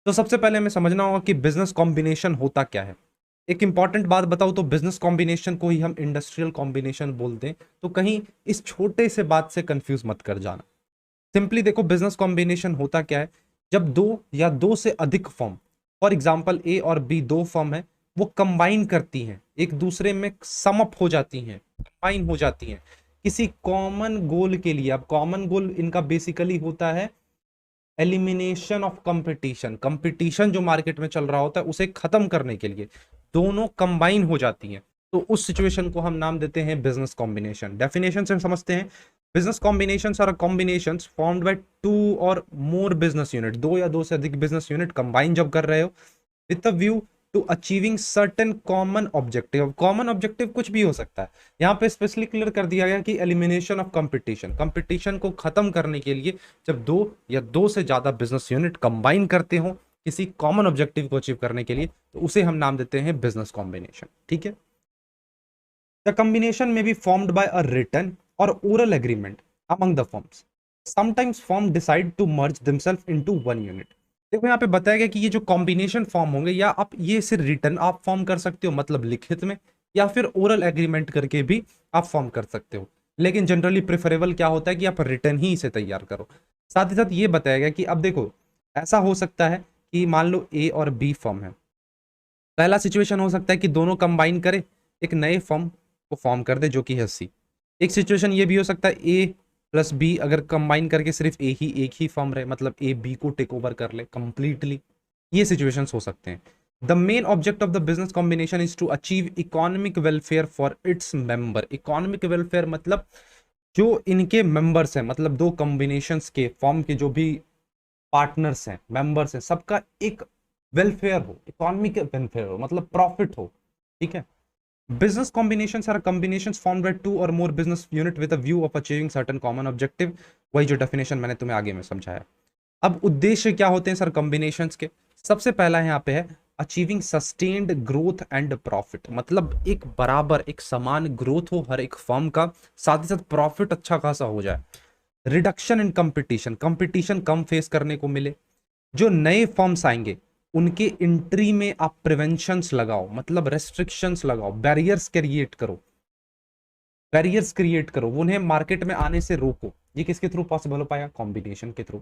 तो सबसे पहले हमें समझना होगा कि बिजनेस कॉम्बिनेशन होता क्या है। एक इंपॉर्टेंट बात बताऊं तो बिजनेस कॉम्बिनेशन को ही हम इंडस्ट्रियल कॉम्बिनेशन बोलते हैं, तो कहीं इस छोटे से बात से कंफ्यूज मत कर जाना। सिंपली देखो, बिजनेस कॉम्बिनेशन होता क्या है। जब दो या दो से अधिक फर्म, फॉर एग्जांपल ए और बी दो फर्म है, वो कंबाइन करती हैं, एक दूसरे में सम अप हो जाती हैं, कंबाइन हो जाती हैं किसी कॉमन गोल के लिए। अब कॉमन गोल इनका बेसिकली होता है एलिमिनेशन ऑफ कंपटीशन। कंपटीशन जो मार्केट में चल रहा होता है उसे खत्म करने के लिए दोनों कंबाइन हो जाती हैं, तो उस सिचुएशन को हम नाम देते हैं बिजनेस कॉम्बिनेशन। डेफिनेशन से समझते हैं, business combinations are combinations formed by two और मोर बिजनेस यूनिट। दो या दो से अधिक बिजनेस यूनिट कंबाइन जब कर रहे हो with a view to achieving certain common objective. Common objective कुछ भी हो सकता है, यहाँ पे स्पेशली क्लियर कर दिया गया कि एलिमिनेशन ऑफ कंपटीशन, कंपटीशन को खत्म करने के लिए जब दो या दो से ज्यादा बिजनेस यूनिट कंबाइन करते हो किसी कॉमन ऑब्जेक्टिव को अचीव करने के लिए, तो उसे हम नाम देते हैं बिजनेस कॉम्बिनेशन। ठीक है। The combination may be formed by a written और oral agreement among the firms. Sometimes firm decide to merge themself into one unit. देखो यहाँ पे बताया गया कि ये जो कॉम्बिनेशन फॉर्म होंगे, या आप ये सिर्फ रिटर्न आप फॉर्म कर सकते हो मतलब लिखित में, या फिर ओरल एग्रीमेंट करके भी आप फॉर्म कर सकते हो, लेकिन जनरली प्रेफरेबल क्या होता है कि आप रिटर्न ही इसे तैयार करो। साथ ही साथ ये बताया गया कि अब देखो, ऐसा हो सकता है कि मान लो ए और बी फर्म है। पहला सिचुएशन हो सकता है कि दोनों कंबाइन करे, एक नए फर्म को फॉर्म कर दे जो कि है सी। एक सिचुएशन ये भी हो सकता है ए प्लस बी अगर कंबाइन करके सिर्फ एक ही फर्म रहे, मतलब ए बी को टेक ओवर कर ले कंप्लीटली। ये सिचुएशंस हो सकते हैं। The main object of the business combination is to achieve economic welfare for its member. Economic welfare मतलब जो इनके मेंबर्स हैं, मतलब दो कॉम्बिनेशंस के फॉर्म के जो भी पार्टनर्स हैं, मेंबर्स हैं, सबका एक वेलफेयर हो, इकोनॉमिक वेलफेयर हो, मतलब प्रॉफिट हो। ठीक है। Business combinations are combinations formed by two और more business unit with a view of achieving certain common objective. वही जो डेफिनेशन मैंने तुम्हें आगे में समझाया। अब उद्देश्य क्या होते हैं सर कॉम्बिनेशंस के। सबसे पहला यहाँ पे है achieving sustained growth and profit, मतलब एक बराबर एक समान ग्रोथ हो हर एक फर्म का, साथ ही साथ प्रॉफिट अच्छा खासा हो जाए। Reduction in competition, competition come face करने को मिले। जो नए फर्म्स आएंगे उनके एंट्री में आप प्रिवेंशंस लगाओ, मतलब रेस्ट्रिक्शंस लगाओ, बैरियर्स क्रिएट करो, बैरियर्स क्रिएट करो, उन्हें मार्केट में आने से रोको। ये किसके थ्रू पॉसिबल हो पाया? कॉम्बिनेशन के थ्रू।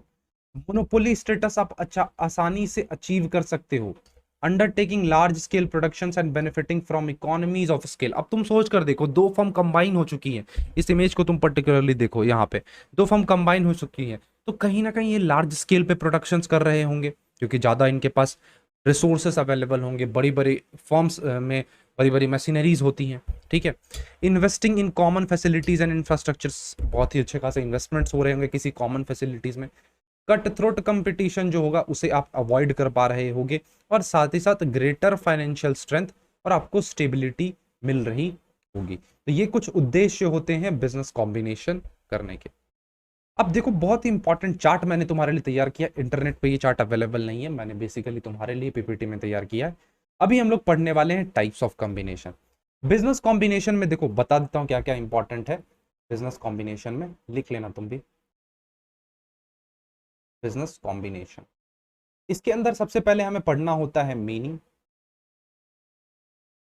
मोनोपोली स्टेटस आप अच्छा आसानी से अचीव कर सकते हो। Undertaking large scale production and benefiting from economies of scale. अब तुम सोच कर देखो, दो फर्म कंबाइन हो चुकी हैं, इस इमेज को तुम पर्टिकुलरली देखो, यहाँ पे दो फर्म कंबाइन हो चुकी हैं, तो कहीं ना कहीं ये लार्ज स्केल पे प्रोडक्शंस कर रहे होंगे, क्योंकि ज्यादा इनके पास रिसोर्सेस अवेलेबल होंगे, बड़ी बड़ी फर्म्स में बड़ी बड़ी मशीनरीज होती हैं। ठीक है। Investing in common facilities and infrastructures, बहुत ही अच्छे खासे इन्वेस्टमेंट्स हो रहे होंगे किसी कॉमन फैसिलिटीज में। कट थ्रोट कंपटीशन जो होगा उसे आप अवॉइड कर पा रहे होगे, और साथ ही साथ ग्रेटर फाइनेंशियल स्ट्रेंथ और आपको स्टेबिलिटी मिल रही होगी। तो ये कुछ उद्देश्य होते हैं बिजनेस कॉम्बिनेशन करने के। अब देखो, बहुत ही इंपॉर्टेंट चार्ट मैंने तुम्हारे लिए तैयार किया, इंटरनेट पे ये चार्ट अवेलेबल नहीं है, मैंने बेसिकली तुम्हारे लिए पीपीटी में तैयार किया है। अभी हम लोग पढ़ने वाले हैं types of combination. Business combination में देखो बता देता हूं क्या क्या इंपॉर्टेंट है बिजनेस कॉम्बिनेशन में, लिख लेना तुम भी। बिजनेस कॉम्बिनेशन, इसके अंदर सबसे पहले हमें पढ़ना होता है मीनिंग,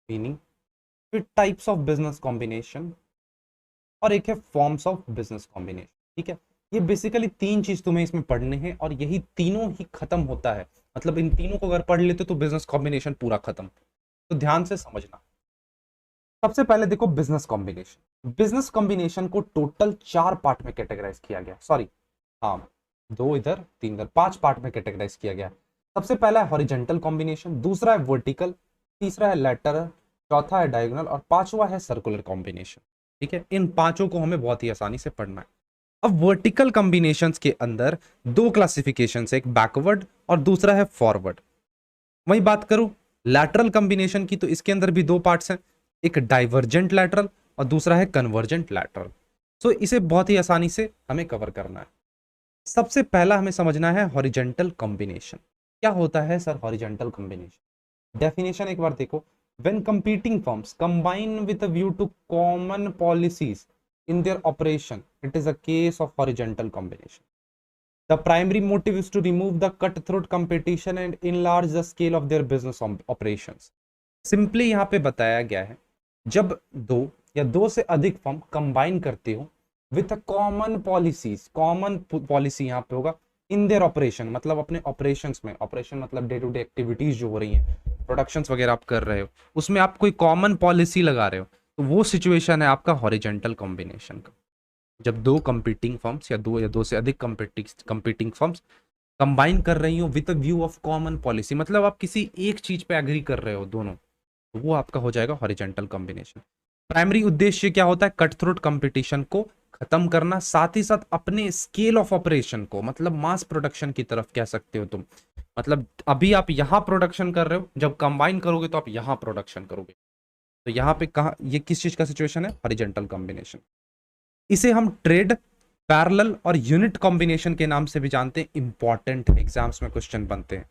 मीनिंग, फिर टाइप्स ऑफ बिजनेस कॉम्बिनेशन, और एक है फॉर्म्स ऑफ बिजनेस कॉम्बिनेशन। ठीक है। ये बेसिकली तीन चीज तुम्हें इसमें पढ़ने हैं, और यही तीनों ही खत्म होता है, मतलब इन तीनों को अगर पढ़ लेते तो बिजनेस कॉम्बिनेशन पूरा खत्म। तो ध्यान से समझना। सबसे पहले देखो बिजनेस कॉम्बिनेशन। बिजनेस कॉम्बिनेशन को टोटल चार पार्ट में कैटेगराइज किया गया, सॉरी हाँ, दो इधर तीन इधर, पांच पार्ट में कैटेगराइज किया गया। सबसे पहला है हॉरिजेंटल कॉम्बिनेशन, दूसरा है वर्टिकल, तीसरा है लैटरल, चौथा है डायगोनल, और पांचवा है सर्कुलर कॉम्बिनेशन। ठीक है। इन पांचों को हमें बहुत ही आसानी से पढ़ना है। अब वर्टिकल कॉम्बिनेशंस के अंदर दो क्लासिफिकेशन है, एक बैकवर्ड और दूसरा है फॉरवर्ड। वही बात करूं लैटरल कॉम्बिनेशन की, तो इसके अंदर भी दो पार्ट्स हैं, एक डाइवर्जेंट लैटरल और दूसरा है कन्वर्जेंट लैटरल। सो इसे बहुत ही आसानी से हमें कवर करना है। सबसे पहला हमें समझना है हॉरिजेंटल कॉम्बिनेशन। क्या होता है सर हॉरिजेंटल कॉम्बिनेशन? डेफिनेशन एक बार देखो। When competing firms combine with a view to common policies in their operation, it is a case of horizontal combination. The primary motive is to remove the cut throat competition and enlarge the scale of their business operations. Simply यहाँ पे बताया गया है, जब दो या दो से अधिक फर्म कंबाइन करते हो with a common policies, common policy यहाँ पे होगा इन देयर ऑपरेशन, मतलब अपने ऑपरेशंस में, ऑपरेशन मतलब डे टू डे एक्टिविटीज जो हो रही हैं, प्रोडक्शंस वगैरह आप कर रहे हो, उसमें आप कोई कॉमन पॉलिसी लगा रहे हो, तो वो सिचुएशन है आपका हॉरिजॉन्टल कॉम्बिनेशन का। जब दो कंपीटिंग फर्म्स या दो से अधिक कंपीटिंग फर्म्स कंबाइन कर रही हो with a view of common policy, मतलब आप किसी एक चीज पे एग्री कर रहे हो दोनों, तो वो आपका हो जाएगा हॉरिजॉन्टल कॉम्बिनेशन। प्राइमरी उद्देश्य क्या होता है? कट थ्रोट कंपटीशन को खत्म करना, साथ ही साथ अपने स्केल ऑफ ऑपरेशन को, मतलब मास प्रोडक्शन की तरफ कह सकते हो तुम, मतलब अभी आप यहां प्रोडक्शन कर रहे हो, जब कंबाइन करोगे तो आप यहां प्रोडक्शन करोगे, तो यहां पे कहा, ये किस चीज का सिचुएशन है? Horizontal combination. इसे हम ट्रेड, पैरेलल और यूनिट कॉम्बिनेशन के नाम से भी जानते हैं, इंपॉर्टेंट एग्जाम्स में क्वेश्चन बनते हैं।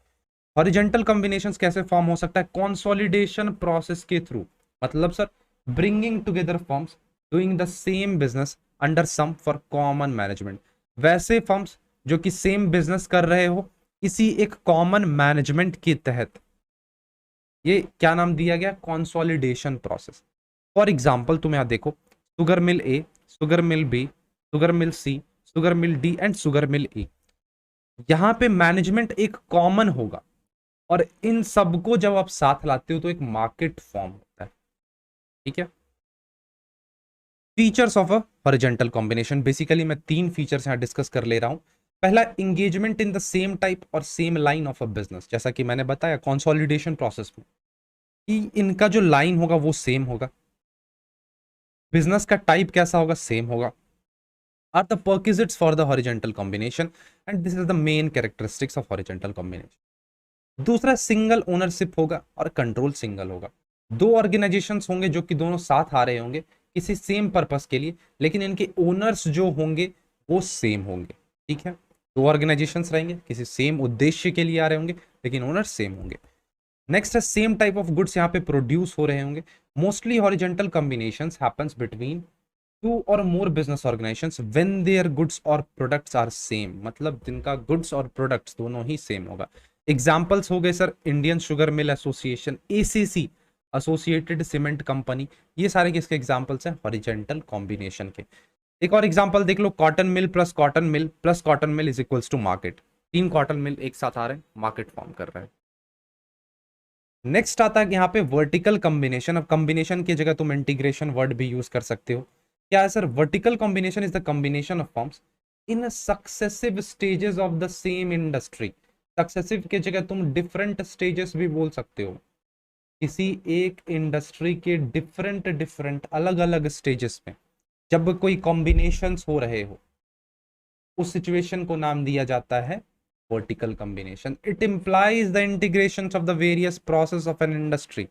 हॉरिजॉन्टल कॉम्बिनेशंस कैसे फॉर्म हो सकता है? कंसोलिडेशन प्रोसेस के थ्रू, मतलब sir bringing together firms doing the same business under some for common management, वैसे फर्म्स जो कि सेम बिजनेस कर रहे हो किसी एक कॉमन मैनेजमेंट के तहत, ये क्या नाम दिया गया? Consolidation process. फॉर एग्जांपल तुम यहां देखो, sugar mill A, sugar mill B, sugar mill C, sugar mill D and sugar mill E, यहां पे मैनेजमेंट एक कॉमन होगा, और इन सबको जब आप साथ लाते हो तो एक मार्केट फॉर्म होता है। ठीक है, features of a horizontal combination, basically मैं तीन फीचर्स यहां डिस्कस कर ले रहा हूं। पहला, engagement in the same type और same line of a business, जैसा कि मैंने बताया कंसोलिडेशन प्रोसेस में कि इनका जो लाइन होगा वो सेम होगा, बिजनेस का टाइप कैसा होगा? सेम होगा, are the perquisites for the horizontal combination and this is the main characteristics of horizontal combination. दूसरा, सिंगल ओनरशिप होगा और कंट्रोल सिंगल होगा, दो ऑर्गेनाइजेशंस होंगे जो कि दोनों साथ आ रहे होंगे किसी सेम पर्पस के लिए, लेकिन इनके ओनर्स जो होंगे वो सेम होंगे। ठीक है, दो ऑर्गेनाइजेशंस रहेंगे, किसी सेम उद्देश्य के लिए आ रहे होंगे, लेकिन ओनर्स सेम होंगे। नेक्स्ट है, सेम टाइप ऑफ गुड्स यहाँ पे प्रोड्यूस हो रहे होंगे। Mostly horizontal combinations happens between two और more business organisations when their goods और प्रोडक्ट्स आर सेम, मतलब जिनका गुड्स और प्रोडक्ट्स दोनों ही सेम होगा। एग्जाम्पल्स हो गए sir, Indian sugar mill association, ACC, associated cement company, ये सारे किसके एग्जाम्पल्स हैं? हॉरिजॉन्टल कॉम्बिनेशन के। एक और एग्जाम्पल देख लो, cotton mill plus cotton mill is equals to market, तीन कॉटन मिल एक साथ आ रहे हैं, मार्केट फॉर्म कर रहे हैं। नेक्स्ट आता है यहाँ पे वर्टिकल कॉम्बिनेशन। अब कॉम्बिनेशन की जगह तुम इंटीग्रेशन वर्ड भी यूज कर सकते हो। क्या है sir? Vertical combination is the combination of forms in successive stages of the same industry. Successive की जगह तुम डिफरेंट स्टेजेस भी बोल सकते हो, किसी एक इंडस्ट्री के डिफरेंट डिफरेंट अलग अलग स्टेजेस में जब कोई कॉम्बिनेशंस हो रहे हो, उस सिचुएशन को नाम दिया जाता है vertical combination. It implies the integration of the various process of an industry.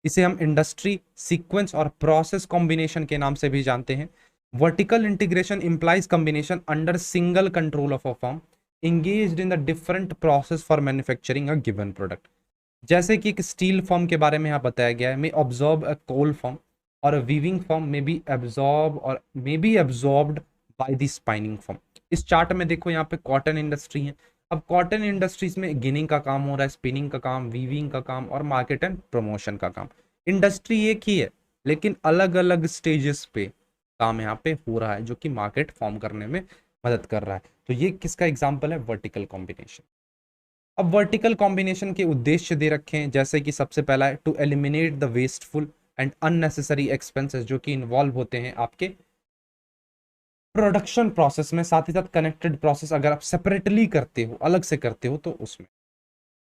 इसे हम इंडस्ट्री सीक्वेंस और प्रोसेस कॉम्बिनेशन के नाम से भी जानते हैं। Vertical integration implies combination under single control of a firm engaged in the different process for manufacturing a given product। जैसे कि एक स्टील फर्म के बारे में यहाँ बताया गया है, मे ऑब्जॉर्ब अ कोल फर्म और a weaving firm may be absorb और may be absorbed by the spinning firm. इस चार्ट में देखो, यहाँ पे कॉटन इंडस्ट्री है। अब कॉटन इंडस्ट्रीज में गिनिंग का काम हो रहा है, स्पिनिंग का काम, वीविंग का काम और मार्केट एंड प्रमोशन का काम। इंडस्ट्री एक ही है, लेकिन अलग अलग स्टेजेस पे काम यहाँ पे हो रहा है, जो कि मार्केट फॉर्म करने में मदद कर रहा है। तो ये किसका एग्जाम्पल है? Vertical combination. अब वर्टिकल कॉम्बिनेशन के उद्देश्य दे रखे हैं, जैसे कि सबसे पहला है to eliminate the wasteful and unnecessary expenses जो कि इन्वॉल्व होते हैं आपके प्रोडक्शन प्रोसेस में, साथ ही साथ कनेक्टेड प्रोसेस अगर आप सेपरेटली करते हो, अलग से करते हो, तो उसमें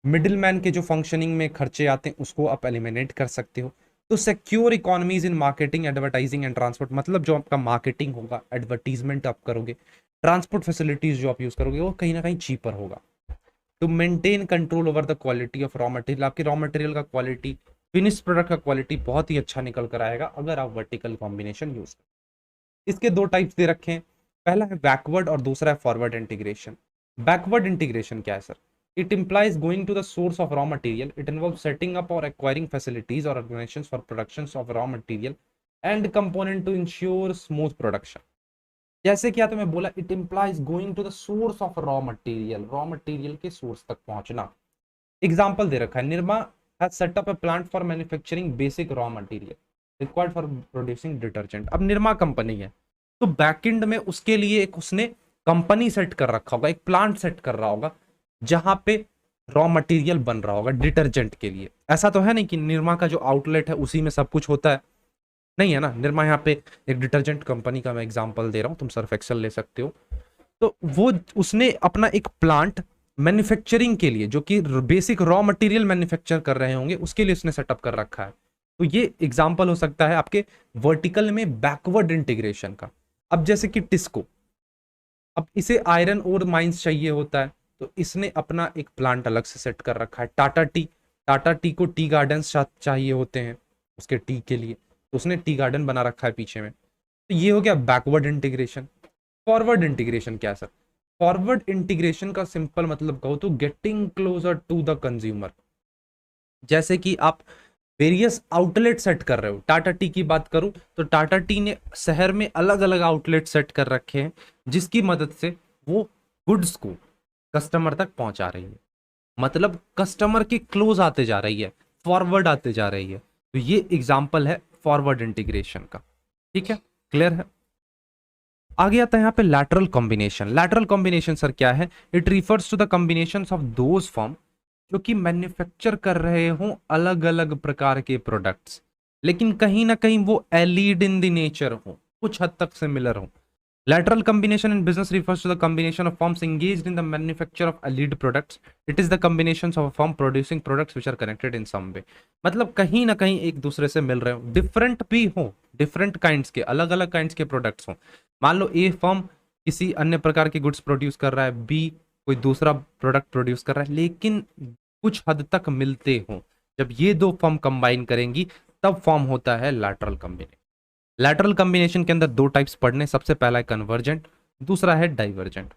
मिडिल मैन के जो फंक्शनिंग में खर्चे आते हैं उसको आप एलिमिनेट कर सकते हो। तो secure economies in marketing, advertising and transport, मतलब जो आपका मार्केटिंग होगा, एडवर्टीजमेंट आप करोगे, ट्रांसपोर्ट फैसिलिटीज जो आप यूज करोगे वो कहीं ना कहीं चीपर होगा। To maintain control over the quality of raw material, आपकी रॉ मटेरियल का क्वालिटी, फिनिश प्रोडक्ट का क्वालिटी बहुत ही अच्छा निकल कर आएगा अगर आप वर्टिकल कॉम्बिनेशन यूज करें। इसके दो टाइप्स दे रखे हैं, पहला है बैकवर्ड और दूसरा है फॉरवर्ड इंटीग्रेशन। बैकवर्ड इंटीग्रेशन क्या है sir? It implies going to the source of raw material. It involves setting up or acquiring facilities or organizations for productions of raw material and component to ensure smooth production. जैसे क्या तुम्हें बोला, it implies going to the source of raw material के source तक पहुंचना। Example दे रखा है, Nirma has set up a plant for manufacturing basic raw material required for producing detergent. अब निरमा कंपनी है, तो बैकएंड में उसके लिए एक उसने कंपनी सेट कर रखा होगा, एक प्लांट सेट कर रहा होगा जहां पे रॉ मटेरियल बन रहा होगा डिटर्जेंट के लिए। ऐसा तो है नहीं कि निरमा का जो आउटलेट है उसी में सब कुछ होता है, नहीं है ना। निरमा यहाँ पे एक डिटर्जेंट कंपनी का मैं एग्जांपल दे रहा हूँ, तुम सर्फ एक्सेल ले सकते हो। तो वो उसने अपना एक प्लांट मैन्युफैक्चरिंग के लिए, जो कि बेसिक रॉ मटेरियल मैन्युफैक्चर कर रहे होंगे, उसके लिए उसने सेटअप कर रखा है। तो ये एग्जांपल हो सकता है आपके वर्टिकल में बैकवर्ड इंटीग्रेशन का। अब जैसे कि टिस्को, अब इसे आयरन और माइंस चाहिए होता है, तो इसने अपना एक प्लांट अलग से सेट कर रखा है। टाटा टी को टी गार्डन्स चाहिए होते हैं उसके टी के लिए, तो उसने टी गार्डन बना रखा है पीछे में। तो ये हो गया बैकवर्ड इंटीग्रेशन। फॉरवर्ड इंटीग्रेशन क्या है सर? फॉरवर्ड इंटीग्रेशन का सिंपल मतलब कहो तो getting closer to the consumer. जैसे कि आप वेरियस आउटलेट सेट कर रहे हो, टाटा टी की बात करूं तो टाटा टी ने शहर में अलग अलग आउटलेट सेट कर रखे हैं, जिसकी मदद से वो गुड्स को कस्टमर तक पहुंचा रही है। मतलब कस्टमर के क्लोज आते जा रही है, फॉरवर्ड आते जा रही है। तो ये एग्जांपल है फॉरवर्ड इंटीग्रेशन का। ठीक है, क्लियर है। आगे आता है यहाँ पे lateral combination. Lateral combination sir क्या है? It refers to the combination of those firm जो कि मैन्युफैक्चर कर रहे हों अलग अलग प्रकार के प्रोडक्ट्स, लेकिन कहीं ना कहीं वो एलीड इन द नेचर हो, कुछ हद तक सिमिलर हो। Lateral combination in business refers to the combination of firms engaged in the manufacture of allied products. It is the combinations of a firm producing products which are connected in some way. मतलब कहीं ना कहीं एक दूसरे से मिल रहे हो, different भी हो, डिफरेंट काइंड्स के, अलग अलग काइंड्स के प्रोडक्ट्स हो। मान लो ए फर्म किसी अन्य प्रकार के गुड्स प्रोड्यूस कर रहा है, बी कोई दूसरा प्रोडक्ट प्रोड्यूस कर रहा है, लेकिन कुछ हद तक मिलते हो। जब ये दो फर्म कंबाइन करेंगी तब फॉर्म होता है लैटरल कॉम्बिनेशन। लैटरल कॉम्बिनेशन के अंदर दो टाइप्स पढ़ने, सबसे पहला है कन्वर्जेंट, दूसरा है divergent.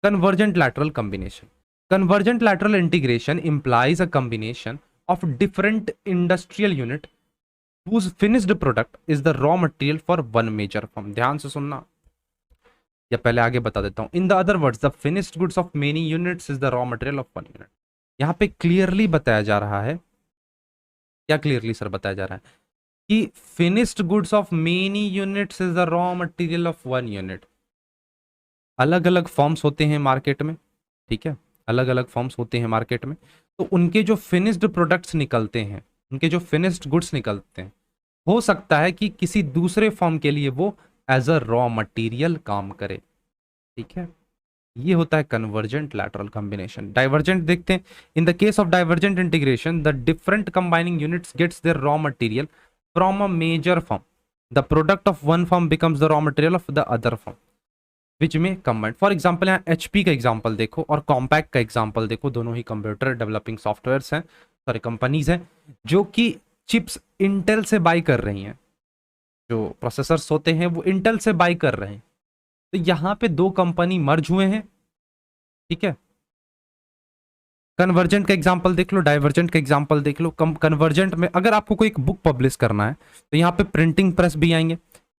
Convergent lateral combination, convergent lateral integration implies a combination of different industrial unit whose finished product is the raw material for one major firm। ध्यान से सुनना, या पहले आगे बता देता हूं। In the other words the finished goods of many units is the raw material of one unit. यहां पे क्लियरली बताया जा रहा है, क्या क्लियरली सर बताया जा रहा है? कि finished goods of many units is the raw material of one unit. अलग अलग फॉर्म्स होते हैं मार्केट में, ठीक है, अलग अलग फॉर्म्स होते हैं मार्केट में, तो उनके जो फिनिश्ड प्रोडक्ट्स निकलते हैं, उनके जो फिनिश्ड गुड्स निकलते हैं, हो सकता है कि किसी दूसरे फॉर्म के लिए वो एज अ रॉ मटेरियल काम करे। ठीक है, ये होता है कन्वर्जेंट लैटरल कॉम्बिनेशन। डाइवर्जेंट देखते हैं। In the case of divergent integration the different combining units gets their raw material from a major form. The product of one form becomes the raw material of the other form which में combined. For example यहाँ HP का example देखो और Compaq का example देखो, दोनों ही computer developing softwares हैं, सॉरी कंपनीज हैं, जो कि चिप्स इंटेल से बाई कर रही हैं, जो प्रोसेसर्स होते हैं वो इंटेल से बाई कर रहे हैं। तो यहाँ पे दो कंपनी मर्ज हुए हैं। ठीक है, कन्वर्जेंट का एग्जांपल देख लो, डाइवर्जेंट का एग्जांपल देख लो। कन्वर्जेंट में अगर आपको कोई एक बुक पब्लिश करना है तो यहाँ पे प्रिंटिंग प्रेस भी आएंगे,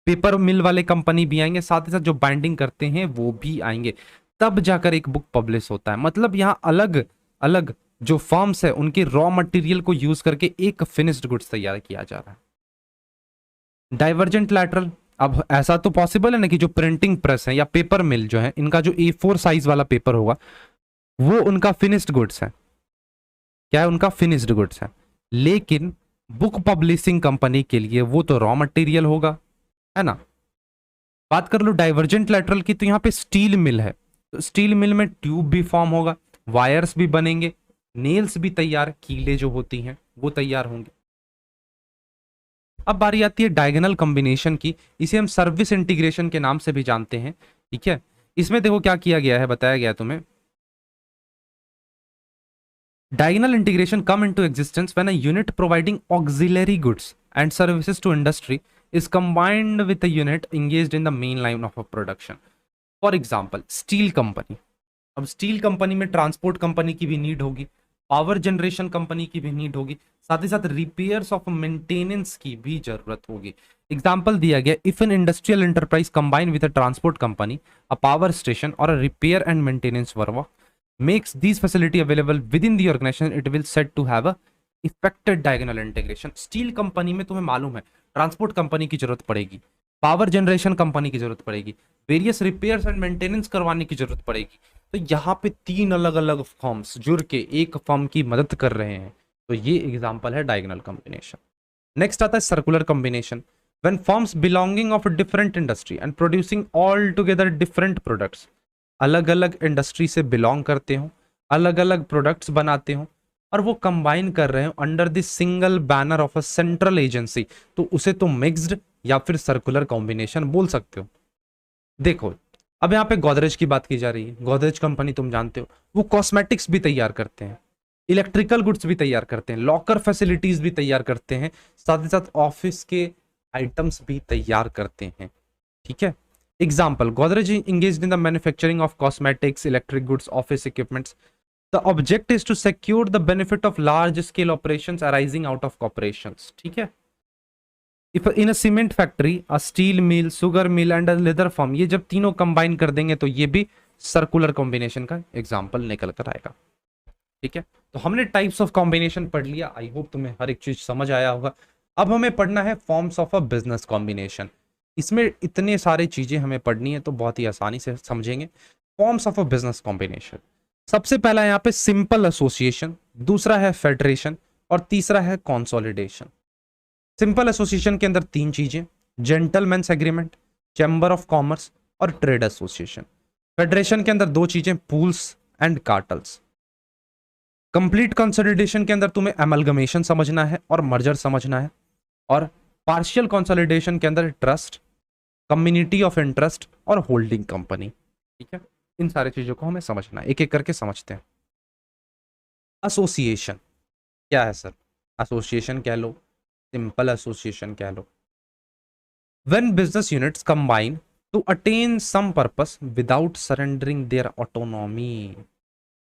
पेपर मिल वाले कंपनी भी आएंगे, साथ ही साथ जो बाइंडिंग करते हैं वो भी आएंगे, तब जाकर एक बुक पब्लिश होता है। मतलब यहाँ अलग अलग जो फर्म्स है उनके रॉ मटेरियल को यूज करके एक फिनिश्ड गुड्स तैयार किया जा रहा है। डाइवर्जेंट लैटरल, अब ऐसा तो पॉसिबल है ना कि जो प्रिंटिंग प्रेस है या पेपर मिल जो है, इनका जो A4 साइज वाला पेपर होगा वो उनका फिनिश्ड गुड्स है। क्या है? उनका फिनिश्ड गुड्स है। लेकिन बुक पब्लिशिंग कंपनी के लिए वो तो रॉ मटेरियल होगा, है ना। बात कर लो डाइवर्जेंट लैटरल की, तो यहाँ पे स्टील मिल है, तो स्टील मिल में ट्यूब भी फॉर्म होगा, वायर्स भी बनेंगे, नेल्स भी तैयार, कीले जो होती हैं वो तैयार होंगे। अब बारी आती है डायगोनल कॉम्बिनेशन की, इसे हम सर्विस इंटीग्रेशन के नाम से भी जानते हैं। ठीक है, इसमें देखो क्या किया गया है, बताया गया है तुम्हें। Diagonal integration come into existence when a unit providing auxiliary goods and services to industry is combined with a unit engaged in the main line of a production. For example, steel company. अब steel company में transport company की भी need होगी, power generation company की भी need होगी, साथ ही साथ रिपेयर्स ऑफ मेंटेनेंस की भी जरूरत होगी। एग्जाम्पल दिया गया, if an industrial enterprise combine with a transport company, a power station और a repair and maintenance work makes these facility available within the organization, it will said to have a effective diagonal integration। Steel company में तुम्हें मालूम है transport company की जरूरत पड़ेगी, power generation company की जरूरत पड़ेगी, वेरियस रिपेयर्स एंड मेंटेनेंस करवाने की जरूरत पड़ेगी। तो यहाँ पे तीन अलग अलग फर्म्स जुड़ के एक फर्म की मदद कर रहे हैं, तो ये एग्जांपल है डायगोनल कॉम्बिनेशन। नेक्स्ट आता है circular combination, when firms belonging of different industry and producing all together different products, अलग अलग इंडस्ट्री से बिलोंग करते हो, अलग अलग प्रोडक्ट्स बनाते हो और वो कंबाइन कर रहे हो under the single banner of a central agency, तो उसे तुम मिक्स्ड या फिर सर्कुलर कॉम्बिनेशन बोल सकते हो। देखो अब यहाँ पे गोदरेज की बात की जा रही है। गोदरेज कंपनी तुम जानते हो वो कॉस्मेटिक्स भी तैयार करते हैं, इलेक्ट्रिकल गुड्स भी तैयार करते हैं, लॉकर फैसिलिटीज भी तैयार करते हैं, साथ ही साथ ऑफिस के आइटम्स भी तैयार करते हैं। ठीक है, example, Godrej engaged in the manufacturing of cosmetics, electric goods, office equipments. The object is to secure the benefit of large scale operations arising out of corporations। ठीक है, if in a cement factory, a steel mill, sugar mill and a leather firm, ये जब तीनों combine कर देंगे तो ये भी सर्कुलर कॉम्बिनेशन का एग्जाम्पल निकल कर आएगा। ठीक है, तो हमने टाइप्स ऑफ कॉम्बिनेशन पढ़ लिया, आई होप तुम्हें हर एक चीज समझ आया होगा। अब हमें पढ़ना है forms of a business combination. इसमें इतने सारे चीजें हमें पढ़नी है तो बहुत ही आसानी से समझेंगे। Forms of a business combination, सबसे पहला यहाँ पे सिंपल एसोसिएशन, दूसरा है फेडरेशन और तीसरा है कंसोलिडेशन। सिंपल एसोसिएशन के अंदर तीन चीजें, gentleman's agreement, chamber of commerce और ट्रेड एसोसिएशन। फेडरेशन के अंदर दो चीजें, pools and cartels. Complete consolidation के अंदर तुम्हें एमलगमेशन समझना है और मर्जर समझना है, और पार्शियल कंसोलिडेशन के अंदर ट्रस्ट, कम्युनिटी ऑफ इंटरेस्ट और होल्डिंग कंपनी। ठीक है, इन सारी चीजों को हमें समझना है, एक एक करके समझते हैं। एसोसिएशन क्या है सर? एसोसिएशन कह लो, सिंपल एसोसिएशन कह लो, when business units combine to attain some purpose without surrendering their autonomy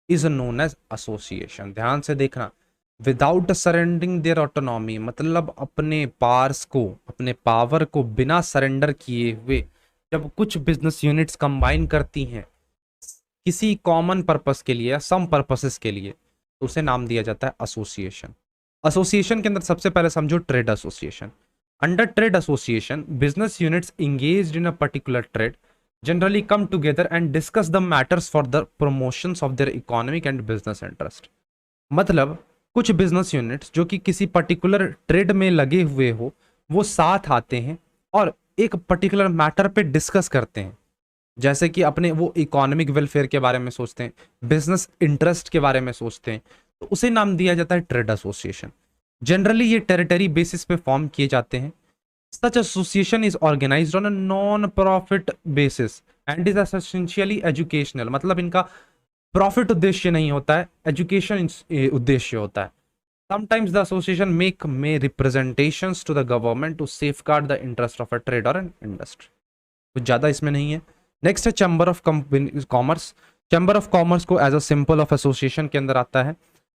is known as association. ध्यान से देखना, विदाउट सरेंडरिंग देयर ऑटोनॉमी मतलब अपने पार्स को, अपने पावर को बिना सरेंडर किए हुए जब कुछ बिजनेस यूनिट्स कंबाइन करती हैं किसी कॉमन पर्पस के लिए या सम पर्पसेस के लिए, तो उसे नाम दिया जाता है एसोसिएशन। एसोसिएशन के अंदर सबसे पहले समझो trade association. Under trade association, business units engaged in a particular trade generally come together and discuss the matters for the promotions of their economic and business interest। मतलब कुछ बिजनेस यूनिट्स जो कि किसी पर्टिकुलर ट्रेड में लगे हुए हो, वो साथ आते हैं और एक पर्टिकुलर मैटर पे डिस्कस करते हैं, जैसे कि अपने वो इकोनॉमिक वेलफेयर के बारे में सोचते हैं, बिजनेस इंटरेस्ट के बारे में सोचते हैं, तो उसे नाम दिया जाता है ट्रेड एसोसिएशन। जनरली ये टेरिटरी बेसिस पे फॉर्म किए जाते हैं। Such association is organised on a non profit basis and is essentially educational, मतलब इनका प्रॉफिट उद्देश्य नहीं होता है, एजुकेशन उद्देश्य होता है। Sometimes the association may representations to the government to safeguard the interest of a trade or an industry। कुछ ज्यादा इसमें नहीं है। नेक्स्ट है chamber of commerce. Chamber of commerce को as a simple of association के अंदर आता है।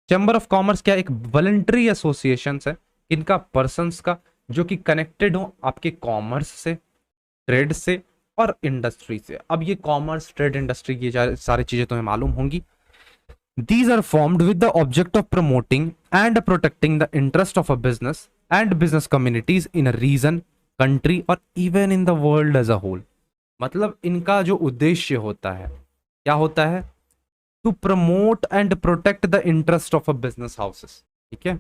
चैम्बर ऑफ कॉमर्स क्या, एक वॉलंटरी एसोसिएशन है इनका पर्संस का, जो कि कनेक्टेड हो आपके कॉमर्स से, ट्रेड से और इंडस्ट्री से। अब ये कॉमर्स, ट्रेड, इंडस्ट्री, ये सारी चीजें तुम्हें मालूम होंगी। These are formed with the object of promoting and protecting the interest of a business and business communities in a region, country or even in the world as a whole। मतलब इनका जो उद्देश्य होता है, क्या होता है? To promote and protect the interest of a business houses। ठीक है,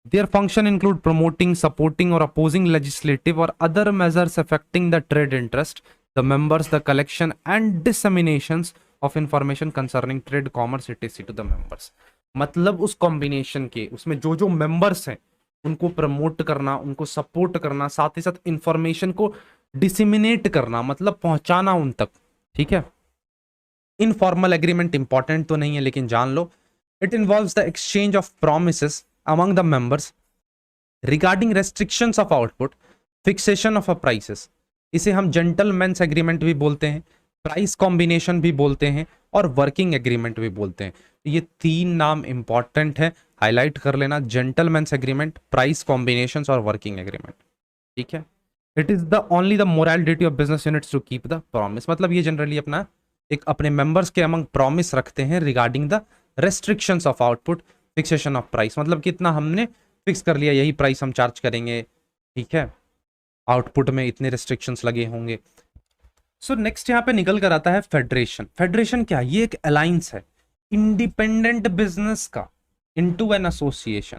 their function include promoting, supporting or opposing legislative or other measures affecting the trade interest, the members, the collection and disseminations of information concerning trade, commerce, etc to the members. मतलब उस combination के उसमें जो जो members हैं उनको promote करना, उनको सपोर्ट करना, साथ ही साथ इंफॉर्मेशन को डिसिमिनेट करना, मतलब पहुंचाना उन तक। ठीक है, इनफॉर्मल एग्रीमेंट इंपॉर्टेंट तो नहीं है लेकिन जान लो, it involves the exchange of promises among the members regarding restrictions of output, fixation of a prices. इसे हम जेंटलमैन्स एग्रीमेंट भी बोलते हैं, प्राइस कॉम्बिनेशन भी बोलते हैं और वर्किंग एग्रीमेंट भी बोलते हैं। ये 3 नाम इंपॉर्टेंट है, हाईलाइट कर लेना, जेंटलमैन्स एग्रीमेंट, प्राइस कॉम्बिनेशंस और वर्किंग एग्रीमेंट। ठीक है, it is the only the moral duty of business units to keep the promise, मतलब ये जनरली अपना एक अपने मेंबर्स के अमंग प्रॉमिस रखते हैं regarding the restrictions of output, fixation of price, मतलब कितना हमने फिक्स कर लिया, यही प्राइस हम चार्ज करेंगे। ठीक है, आउटपुट में इतने रेस्ट्रिक्शंस लगे होंगे। सो नेक्स्ट यहाँ पे निकल कर आता है फेडरेशन। फेडरेशन क्या है? ये एक अलायंस है इंडिपेंडेंट बिजनेस का इनटू एन एसोसिएशन।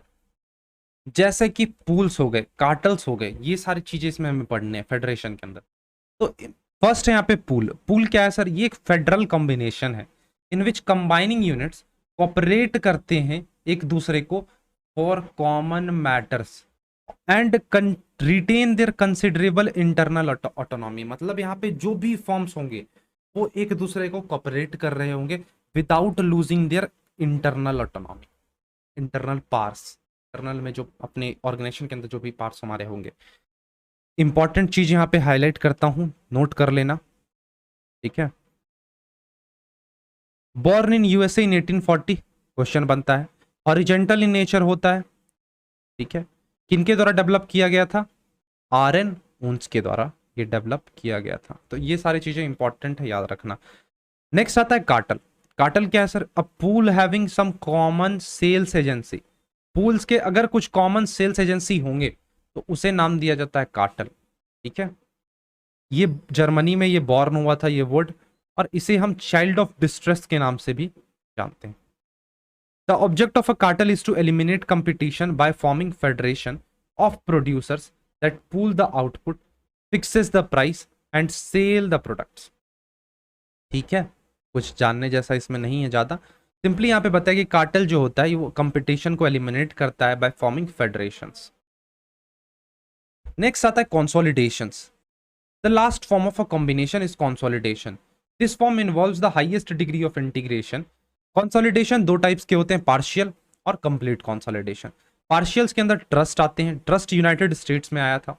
जैसे कि पूल्स हो गए, कार्टल्स हो गए, ये सारी चीजें इसमें हमें पढ़ने हैं फेडरेशन के अंदर। तो फर्स्ट है यहाँ पे पूल। पूल क्या है सर? ये एक फेडरल कॉम्बिनेशन है in which combining units cooperate करते हैं एक दूसरे को for common matters and retain their considerable internal autonomy, मतलब यहाँ पे जो भी फॉर्म्स होंगे वो एक दूसरे को कोऑपरेट कर रहे होंगे without losing their internal autonomy, internal parts, internal में जो अपने ऑर्गेनाइजेशन के अंदर जो भी पार्ट्स हमारे होंगे। इंपॉर्टेंट चीज यहाँ पे हाईलाइट करता हूं, नोट कर लेना। ठीक है, born in USA in 1840, question बनता है। हॉरिजेंटल इन नेचर होता है। ठीक है, किनके द्वारा डेवलप किया गया था? आर.एन. वुंस के द्वारा ये डेवलप किया गया था। तो ये सारी चीजें इंपॉर्टेंट है, याद रखना। नेक्स्ट आता है कार्टल। कार्टल क्या है sir? A pool having some common sales agency. Pools के अगर कुछ कॉमन सेल्स एजेंसी होंगे तो उसे नाम दिया जाता है कार्टल। ठीक है, ये जर्मनी में ये बॉर्न हुआ था ये वर्ड, और इसे हम चाइल्ड ऑफ डिस्ट्रेस के नाम से भी जानते हैं। The object of a cartel is to eliminate competition by forming federation of producers that pool the output, fixes the price and sell the products. ठीक है, कुछ जानने जैसा इसमें नहीं है ज्यादा, सिंपली यहाँ पे बताया कि कार्टेल जो होता है वो कंपटीशन को एलिमिनेट करता है बाय फॉर्मिंग फेडरेशंस। नेक्स्ट आता है consolidations. The last form of a combination is consolidation. This form involves the highest degree of integration. Consolidation दो टाइप्स के होते हैं, पार्शियल और कंप्लीट कंसोलिडेशन। पार्शियल्स के अंदर ट्रस्ट आते हैं। ट्रस्ट यूनाइटेड स्टेट्स में आया था।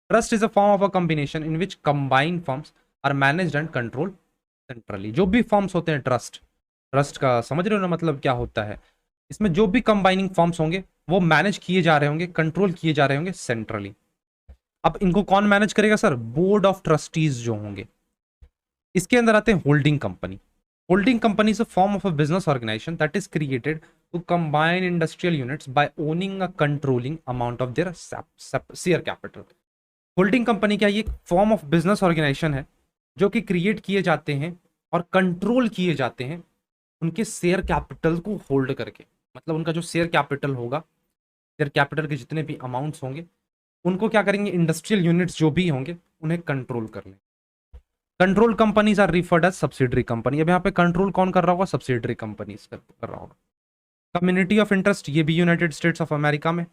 Trust is a form of a combination in which combined firms are managed and controlled centrally. जो भी फर्म्स होते हैं ट्रस्ट, ट्रस्ट का समझ रहे हो ना मतलब क्या होता है? इसमें जो भी कंबाइनिंग फर्म्स होंगे वो मैनेज किए जा रहे होंगे, कंट्रोल किए जा रहे होंगे सेंट्रली। अब इनको कौन मैनेज करेगा सर? बोर्ड ऑफ ट्रस्टीज जो होंगे। इसके अंदर आते हैं holding company. Holding company is a form of a business organisation that is created to combine industrial units by owning a controlling amount of their share capital. Holding company क्या? ये form of business organisation है जो कि create किए जाते हैं और control किए जाते हैं उनके शेयर कैपिटल को होल्ड करके, मतलब उनका जो शेयर कैपिटल होगा, शेयर कैपिटल के जितने भी अमाउंट्स होंगे उनको क्या करेंगे? इंडस्ट्रियल यूनिट्स जो भी होंगे उन्हें कंट्रोल कर लें। Control companies are referred as subsidiary company. अब यहाँ पे कंट्रोल कौन कर रहा होगा? सब्सिडरी कंपनीज कर रहा होगा। कम्युनिटी ऑफ इंटरेस्ट, ये भी यूनाइटेड स्टेट्स ऑफ अमेरिका में।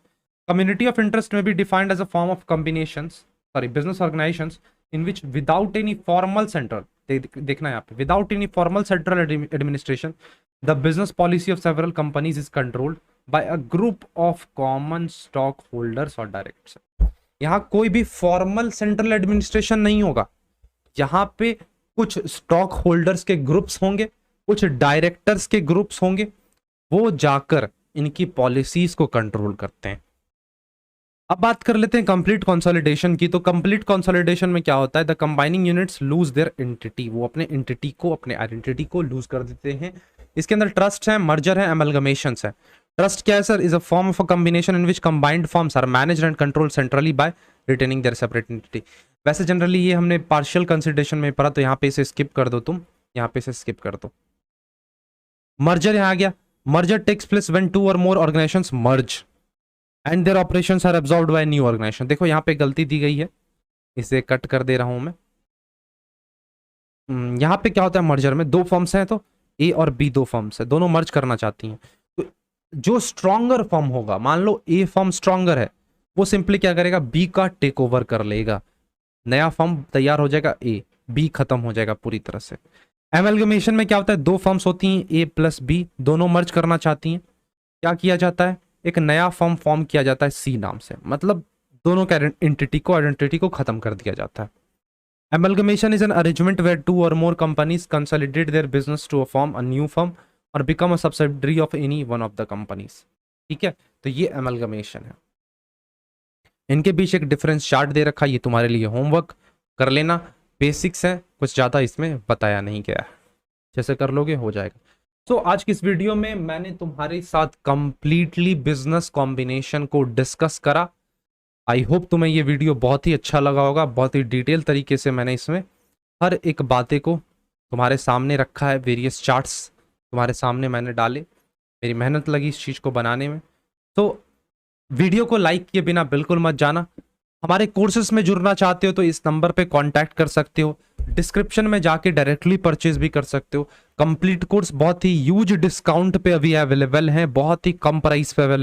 कम्युनिटी ऑफ इंटरेस्ट में भी defined as a form of combinations, sorry business organisations in which without any formal central, देखना यहाँ पे, without any formal central administration the business policy of several companies is controlled by a group of common stock holders और directors. यहाँ कोई भी formal central administration नहीं होगा, यहाँ पे कुछ स्टॉक होल्डर्स के ग्रुप्स होंगे, कुछ डायरेक्टर्स के ग्रुप्स होंगे, वो जाकर इनकी पॉलिसीज को कंट्रोल करते हैं। अब बात कर लेते हैं कंप्लीट कंसोलिडेशन की। तो कंप्लीट कंसोलिडेशन में क्या होता है? The combining units lose their entity, वो अपने एंटिटी को, अपने आइडेंटिटी को लूज कर देते हैं। इसके अंदर ट्रस्ट है, मर्जर है, एमलगमेशंस है। ट्रस्ट क्या है sir? Is a form of a combination in which combined forms are managed and control centrally by retaining their separate entity. वैसे जनरली ये हमने पार्शियल कंसिडरेशन में पढ़ा, तो यहाँ पे इसे स्किप कर दो तुम, यहाँ पे इसे स्किप कर दो। मर्जर यहाँ आ गया। Merger takes place when two और more organisations merge and their operations are absorbed by new organisation. देखो यहाँ पे गलती दी गई है, इसे कट कर दे रहा हूं मैं। यहाँ पे क्या होता है? मर्जर में दो फर्म्स हैं, तो ए और बी दो फर्म्स है, दोनों मर्ज करना चाहती हैं। तो जो स्ट्रॉन्गर फर्म होगा, मान लो ए फर्म स्ट्रॉन्गर है, वो सिंपली क्या करेगा? बी का टेक ओवर कर लेगा। नया फर्म तैयार हो जाएगा, ए, बी खत्म हो जाएगा पूरी तरह से। एमलगमेशन में क्या होता है? दो फर्म्स होती हैं, ए प्लस बी, दोनों मर्ज करना चाहती हैं। क्या किया जाता है? एक नया फर्म फॉर्म किया जाता है सी नाम से, मतलब दोनों का एंटिटी को, आइडेंटिटी को खत्म कर दिया जाता है। Amalgamation is an arrangement where two or more companies consolidate their business to form a new firm or become a subsidiary of any one of the companies. ठीक है, तो ये amalgamation है। इनके बीच एक डिफरेंस चार्ट दे रखा है, ये तुम्हारे लिए होमवर्क कर लेना, बेसिक्स है, कुछ ज़्यादा इसमें बताया नहीं गया है, जैसे कर लोगे हो जाएगा। तो आज की इस वीडियो में मैंने तुम्हारे साथ कंप्लीटली बिजनेस कॉम्बिनेशन को डिस्कस करा। आई होप तुम्हें ये वीडियो बहुत ही अच्छा लगा होगा। बहुत ही डिटेल तरीके से मैंने इसमें हर एक बातें को तुम्हारे सामने रखा है, वेरियस चार्ट्स तुम्हारे सामने मैंने डाले, मेरी मेहनत लगी इस चीज़ को बनाने में। तो वीडियो को लाइक किए बिना बिल्कुल मत जाना। हमारे कोर्सेज में जुड़ना चाहते हो तो इस नंबर पे कांटेक्ट कर सकते हो, डिस्क्रिप्शन में जाके डायरेक्टली परचेज भी कर सकते हो। कंप्लीट कोर्स बहुत ही ह्यूज डिस्काउंट पे अभी अवेलेबल है, बहुत ही कम प्राइस पे अवेलेबल